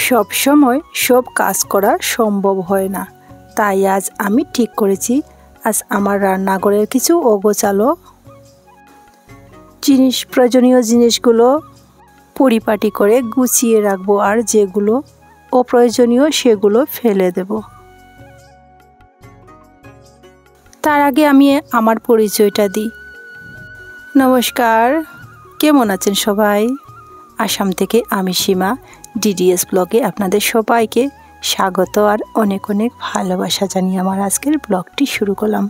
সব সময় সব কাজ করা সম্ভব হয় না, তাই আজ আমি ঠিক করেছি আজ আমার রান্নাঘরের কিছু অগোছালো প্রয়োজনীয় জিনিসগুলো পরিপাটি করে গুছিয়ে রাখবো, আর যেগুলো অপ্রয়োজনীয় সেগুলো ফেলে দেব। তার আগে আমি আমার পরিচয়টা দিই। নমস্কার, কেমন আছেন সবাই? আসাম থেকে আমি সীমা ডিডিএস ব্লগে আপনাদের সবাইকে স্বাগত আর অনেক অনেক ভালোবাসা জানিয়ে আমার আজকের ব্লগটি শুরু করলাম।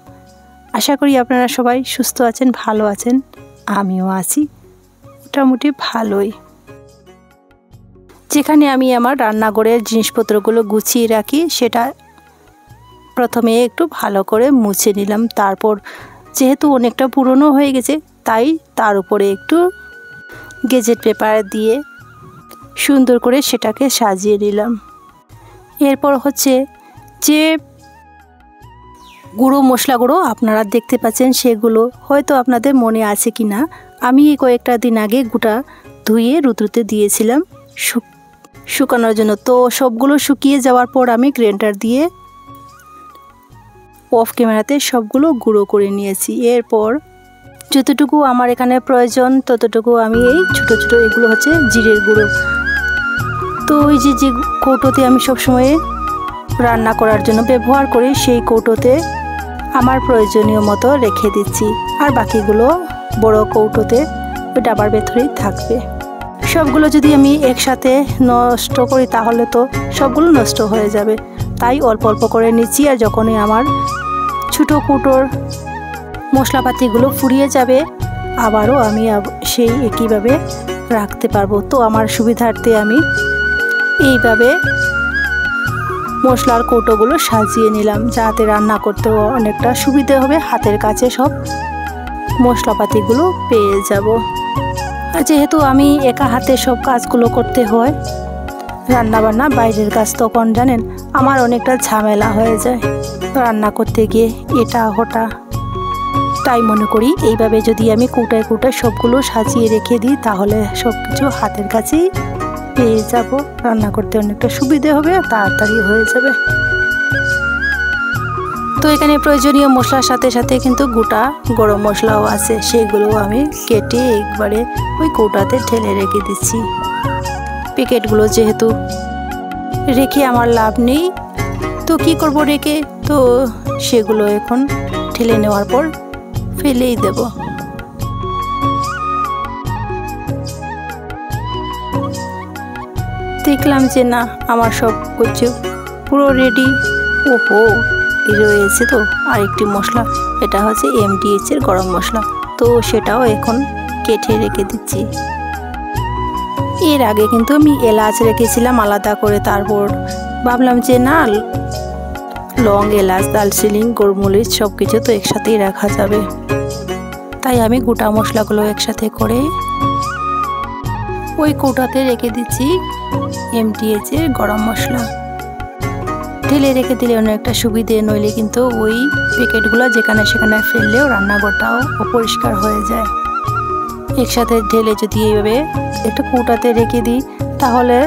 আশা করি আপনারা সবাই সুস্থ আছেন, ভালো আছেন, আমিও আছি মোটামুটি ভালোই। যেখানে আমি আমার রান্নাঘরের জিনিসপত্রগুলো গুছিয়ে রাখি সেটা প্রথমে একটু ভালো করে মুছে নিলাম। তারপর যেহেতু অনেকটা পুরনো হয়ে গেছে তাই তার উপরে একটু গেজেট পেপার দিয়ে সুন্দর করে সেটাকে সাজিয়ে নিলাম। এরপর হচ্ছে যে গুঁড়ো মশলাগুলো আপনারা দেখতে পাচ্ছেন সেগুলো হয়তো আপনাদের মনে আছে কি না, আমি কয়েকটা দিন আগে গোটা ধুয়ে রুদ্রতে দিয়েছিলাম শুকানোর জন্য। তো সবগুলো শুকিয়ে যাওয়ার পর আমি গ্রাইন্ডার দিয়ে অফ ক্যামেরাতে সবগুলো গুঁড়ো করে নিয়েছি। এরপর যতটুকু আমার এখানে প্রয়োজন ততটুকু আমি এই ছোট ছোট এগুলো হচ্ছে জিরের গুঁড়ো। তো ওই যে কৌটোতে আমি সবসময় রান্না করার জন্য ব্যবহার করি সেই কৌটোতে আমার প্রয়োজনীয় মতো রেখে দিচ্ছি, আর বাকিগুলো বড় কৌটোতে ওই ডাবার ভেতরেই থাকবে। সবগুলো যদি আমি একসাথে নষ্ট করি তাহলে তো সবগুলো নষ্ট হয়ে যাবে, তাই অল্প অল্প করে নিচ্ছি। আর যখনই আমার ছোটো কৌটোর মশলাপাতিগুলো ফুরিয়ে যাবে আবারও আমি সেই একইভাবে রাখতে পারবো। তো আমার সুবিধার্থে আমি এইভাবে মশলার কৌটোগুলো সাজিয়ে নিলাম, যাতে রান্না করতেও অনেকটা সুবিধে হবে, হাতের কাছে সব মশলাপাতিগুলো পেয়ে যাব। আর যেহেতু আমি একা হাতে সব কাজগুলো করতে হয় রান্নাবান্না বাইরের কাজ, তখন জানেন আমার অনেকটা ঝামেলা হয়ে যায় রান্না করতে গিয়ে এটা ওটা। তাই মনে করি এইভাবে যদি আমি কৌটায় কৌটায় সবগুলো সাজিয়ে রেখে দিই তাহলে সব কিছু হাতের কাছেই পেয়ে যাব, রান্না করতে অনেকটা সুবিধে হবে আর তাড়াতাড়ি হয়ে যাবে। তো এখানে প্রয়োজনীয় মশলার সাথে সাথে কিন্তু গোটা গরম মশলাও আছে, সেগুলো আমি কেটে একবারে ওই কৌটাতে ঢেলে রেখে দিচ্ছি। প্যাকেটগুলো যেহেতু রেখে আমার লাভ নেই, তো কি করব রেখে, তো সেগুলো এখন ঢেলে নেওয়ার পর ফেলেই দেব। দেখলাম যে না আমার সব কিছু পুরো রেডি। ওহো, রয়েছে তো আরেকটি মশলা, এটা হচ্ছে MDH এর গরম মশলা, তো সেটাও এখন কেটে রেখে দিচ্ছি। এর আগে কিন্তু আমি এলাচ রেখেছিলাম আলাদা করে, তারপর ভাবলাম যে না লং, এলাচ, দারচিনি, গোলমরিচ সব কিছু তো একসাথেই রাখা যাবে, তাই আমি গোটা মশলাগুলো একসাথে করে ওই কৌটাতে রেখে দিচ্ছি MDH এর গরম মশলা। ঢেলে রেখে দিলে অনেকটা সুবিধে, নইলে কিন্তু ওই প্যাকেটগুলো যেখানে সেখানে ফেললেও রান্নাঘরটাও অপরিষ্কার হয়ে যায়। একসাথে ঢেলে যদি এইভাবে একটা কৌটাতে রেখে দিই তাহলে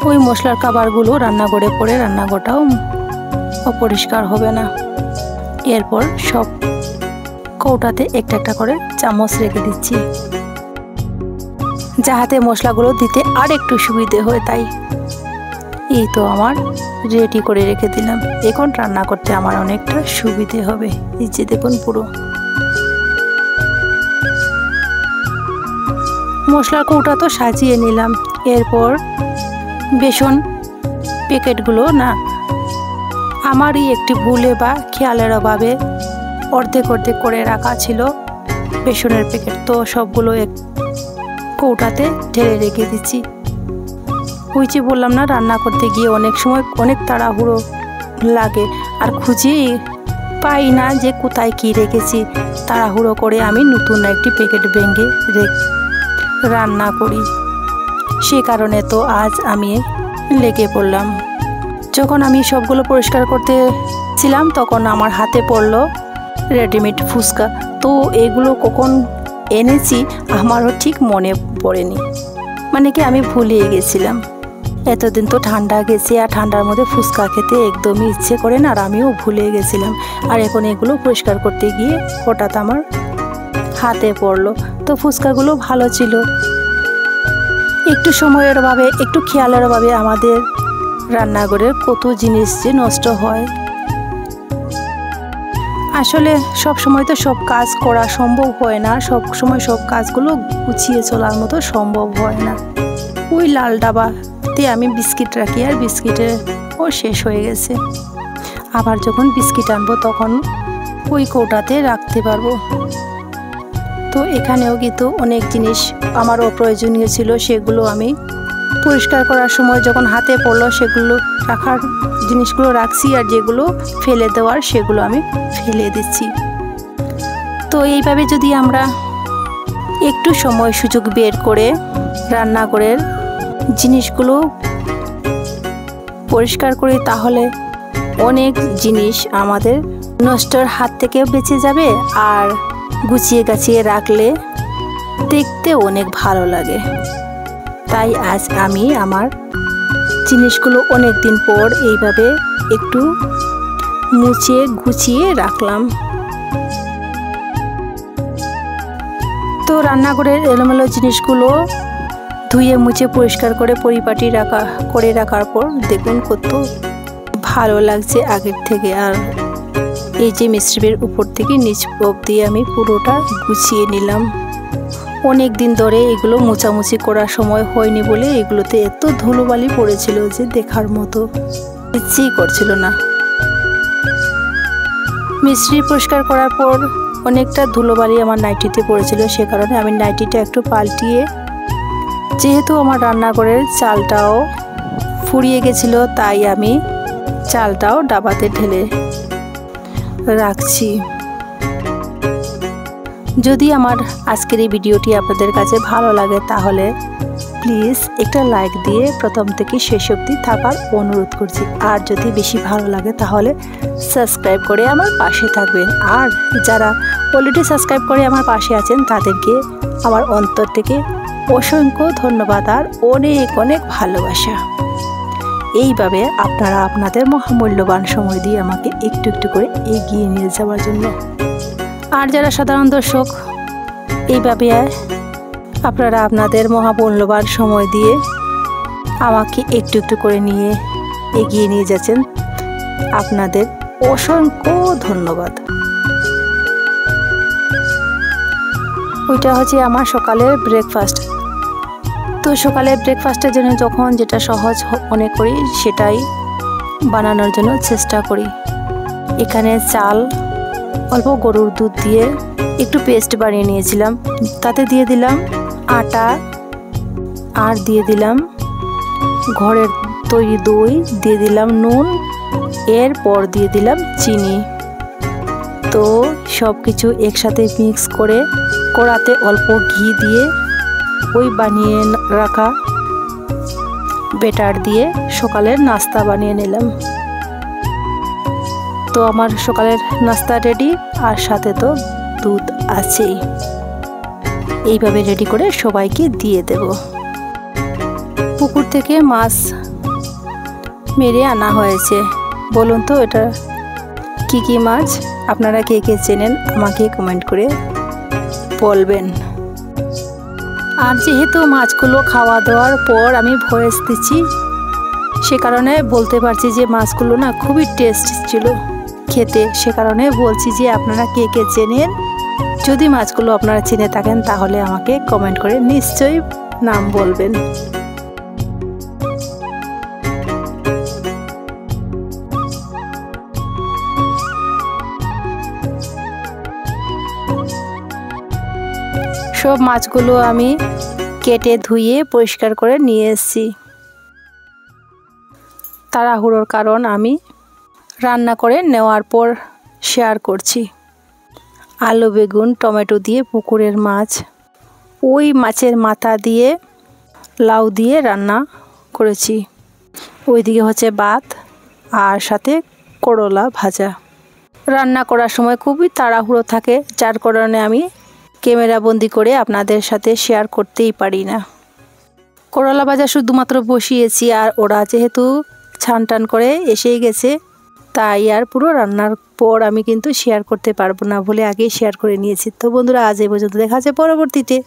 ওই মশলার খাবারগুলো রান্নাঘরে পড়ে রান্নাঘরটাও অপরিষ্কার হবে না। এরপর সব কৌটাতে একটা একটা করে চামচ রেখে দিচ্ছি, যাহাতে মশলাগুলো দিতে আর একটু সুবিধে হয়। তাই এই তো আমার রেডি করে রেখে দিলাম, এখন রান্না করতে আমার অনেকটা সুবিধে হবে। এই যে দেখুন পুরো মশলার কৌটা তো সাজিয়ে নিলাম। এরপর বেসন প্যাকেটগুলো না আমারই একটি ভুলে বা খেয়ালের অভাবে অর্ধেক অর্ধেক করে রাখা ছিল বেসনের প্যাকেট, তো সবগুলো এক কৌটাতে ঢেলে রেখে দিচ্ছি। ওই যে বললাম না রান্না করতে গিয়ে অনেক সময় অনেক তাড়াহুড়ো লাগে আর খুঁজে পাই না যে কোথায় কি রেখেছি, তাড়াহুড়ো করে আমি নতুন একটি প্যাকেট ভেঙে রান্না করি। সে কারণে তো আজ আমি লেগে পড়লাম। যখন আমি সবগুলো পরিষ্কার করতেছিলাম তখন আমার হাতে পড়লো রেডিমেড ফুচকা, তো এগুলো কখন এনেছি আমারও ঠিক মনে পড়েনি, মানে কি আমি ভুলিয়ে গেছিলাম। এতদিন তো ঠান্ডা গেছে, আর ঠান্ডার মধ্যে ফুচকা খেতে একদমই ইচ্ছে করে না, আর আমিও ভুলে গেছিলাম। আর এখন এগুলো পরিষ্কার করতে গিয়ে হঠাৎ আমার হাতে পড়লো। তো ফুচকাগুলো ভালো ছিল। একটু সময়ের অভাবে, একটু খেয়ালের অভাবে আমাদের রান্নাঘরের কত জিনিস যে নষ্ট হয়। আসলে সব সময় তো সব কাজ করা সম্ভব হয় না, সব সময় সব কাজগুলো গুছিয়ে চলার মতো সম্ভব হয় না। ওই লাল ডাবাতে আমি বিস্কিট রাখি, আর বিস্কিটের ও শেষ হয়ে গেছে। আবার যখন বিস্কিট আনবো তখন ওই কৌটাতে রাখতে পারবো। তো এখানেও কিন্তু অনেক জিনিস আমার অপ্রয়োজনীয় ছিল, সেগুলো আমি পরিষ্কার করার সময় যখন হাতে পড়লো সেগুলো রাখার জিনিসগুলো রাখছি, আর যেগুলো ফেলে দেওয়ার সেগুলো আমি ফেলে দিচ্ছি। তো এইভাবে যদি আমরা একটু সময় সুযোগ বের করে রান্নাঘরের জিনিসগুলো পরিষ্কার করি, তাহলে অনেক জিনিস আমাদের নষ্টর হাত থেকে বেঁচে যাবে, আর গুছিয়ে গাছিয়ে রাখলে দেখতে অনেক ভালো লাগে। তাই আজ আমি আমার জিনিসগুলো অনেক দিন পর এইভাবে একটু মুছিয়ে গুছিয়ে রাখলাম। তো রান্নাঘরের এলোমেলো জিনিসগুলো ধুয়ে মুছে পরিষ্কার করে পরিপাটি রাখার পর দেখুন কত ভালো লাগছে আগের থেকে। আর এই যে মিশ্রিবের উপর থেকে নিচ অবধি আমি পুরোটা গুছিয়ে নিলাম। অনেক দিন ধরে এগুলো মোছামুছি করার সময় হয়নি বলে এগুলোতে এত ধুলোবালি পড়েছিল যে দেখার মতো ইচ্ছেই করছিল না। মিশ্রি পরিষ্কার করার পর অনেকটা ধুলোবালি আমার নাইটিতে পড়েছিল, সে কারণে আমি নাইটিটা একটু পাল্টিয়ে, যেহেতু আমার রান্নাঘরের চালটাও ফুরিয়ে গেছিল, তাই আমি চালটাও ডাবাতে ঢেলে রাখছি। যদি আমার আজকের এই ভিডিওটি আপনাদের কাছে ভালো লাগে তাহলে প্লিজ একটা লাইক দিয়ে প্রথম থেকে শেষ অবধি থাকার অনুরোধ করছি। আর যদি বেশি ভালো লাগে তাহলে সাবস্ক্রাইব করে আমার পাশে থাকবেন। আর যারা অলরেডি সাবস্ক্রাইব করে আমার পাশে আছেন তাদেরকে আমার অন্তর থেকে অসংখ্য ধন্যবাদ আর অনেক অনেক ভালোবাসা। এইভাবে আপনারা আপনাদের মহামূল্যবান সময় দিয়ে আমাকে একটু একটু করে এগিয়ে নিয়ে যাওয়ার জন্য। আর যারা সাধারণ দর্শক, এইভাবে আপনারা আপনাদের মহামূল্যবান সময় দিয়ে আমাকে একটু একটু করে নিয়ে এগিয়ে নিয়ে যাচ্ছেন, আপনাদের অসংখ্য ধন্যবাদ। ওইটা হচ্ছে আমার সকালের ব্রেকফাস্ট। তো সকালে ব্রেকফাস্টের জন্য যখন যেটা সহজ মনে করি সেটাই বানানোর জন্য চেষ্টা করি। এখানে চাল, অল্প গরুর দুধ দিয়ে একটু পেস্ট বানিয়ে নিয়েছিলাম, তাতে দিয়ে দিলাম আটা, আর দিয়ে দিলাম ঘরের তৈরি দই, দিয়ে দিলাম নুন, এরপর দিয়ে দিলাম চিনি। তো সব কিছু একসাথে মিক্স করে কড়াতে অল্প ঘি দিয়ে ওই বানিয়ে রাখা বেটার দিয়ে সকালের নাস্তা বানিয়ে নিলাম। তো আমার সকালের নাস্তা রেডি, আর সাথে তো দুধ আছেই। এইভাবে রেডি করে সবাইকে দিয়ে দেব। পুকুর থেকে মাছ মেরে আনা হয়েছে। বলুন তো এটা কি কি মাছ? আপনারা কে কে চেনেন আমাকে কমেন্ট করে বলবেন। আর যেহেতু মাছগুলো খাওয়া দাওয়ার পর আমি ভয়েস দিচ্ছি, সে কারণে বলতে পারছি যে মাছগুলো না খুবই টেস্ট ছিল খেতে। সে কারণে বলছি যে আপনারা কে কে চেনেন, যদি মাছগুলো আপনারা চিনে থাকেন তাহলে আমাকে কমেন্ট করে নিশ্চয়ই নাম বলবেন। সব মাছগুলো আমি কেটে ধুয়ে পরিষ্কার করে নিয়ে এসেছি। তাড়াহুড়োর কারণ আমি রান্না করে নেওয়ার পর শেয়ার করছি। আলু, বেগুন, টমেটো দিয়ে পুকুরের মাছ, ওই মাছের মাথা দিয়ে লাউ দিয়ে রান্না করেছি। ওইদিকে হচ্ছে ভাত আর সাথে করলা ভাজা। রান্না করার সময় খুবই তাড়াহুড়ো থাকে, যার কারণে আমি ক্যামেরা বন্দি করে আপনাদের সাথে শেয়ার করতেই পারি না। করলা ভাজা শুধুমাত্র বসিয়েছি, আর ওরা যেহেতু ছান টান করে এসেই গেছে, তাই আর পুরো রান্নার পর আমি কিন্তু শেয়ার করতে পারবো না বলে আগেই শেয়ার করে নিয়েছি। তো বন্ধুরা, আজ এই পর্যন্ত, দেখা যাচ্ছে পরবর্তীতে।